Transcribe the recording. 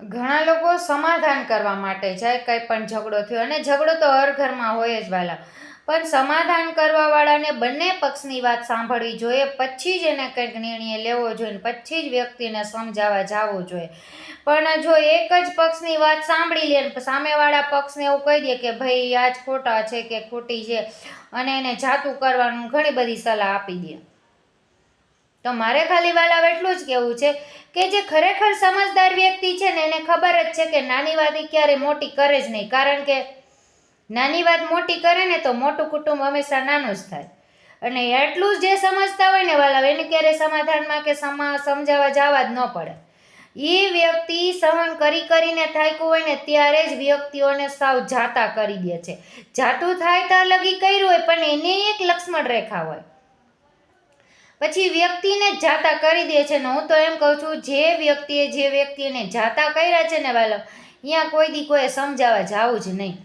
ઘણા લોકો સમાધાન કરવા માટે જાય, કંઈ પણ ઝઘડો થયો, અને ઝઘડો તો હર ઘરમાં હોય જ વાલા. પણ સમાધાન કરવાવાળાને બંને પક્ષની વાત સાંભળવી જોઈએ, પછી જ એને કંઈક નિર્ણય લેવો જોઈએ, પછી જ વ્યક્તિને સમજાવવા જવું જોઈએ. પણ જો એક જ પક્ષની વાત સાંભળી લે ને સામેવાળા પક્ષને એવું કહી દે કે ભાઈ આ જ ખોટા છે કે ખોટી છે, અને એને જાતું કરવાનું ઘણી બધી સલાહ આપી દે. તો મારે ખાલી વાલા એટલું જ કહેવું છે કે જે ખરેખર સમજદાર વ્યક્તિ છે ને એને ખબર જ છે કે નાની વાત ક્યારે મોટી કરે જ નહીં, કારણ કે નાની વાત મોટી કરે ને તો મોટું કુટુંબ હંમેશા નાનું જ થાય. અને એટલું જ જે સમજતા હોય ને વાલા એને ક્યારે સમાધાનમાં કે સમજાવવા જવા જ ન પડે. એ વ્યક્તિ સહન કરીને થાક્યું હોય ને ત્યારે જ વ્યક્તિઓને સાવ જાતા કરી દે છે. જાતું થાય ત્યાં લગી કર્યું હોય પણ એને એક લક્ષ્મણ રેખા હોય, પછી વ્યક્તિને જ જાતા કરી દે છે. ને હું તો એમ કહું છું જે વ્યક્તિને જાતા કર્યા છે ને વાલો, અહીંયા કોઈ દી કોઈ સમજાવવા જાવું જ નહીં.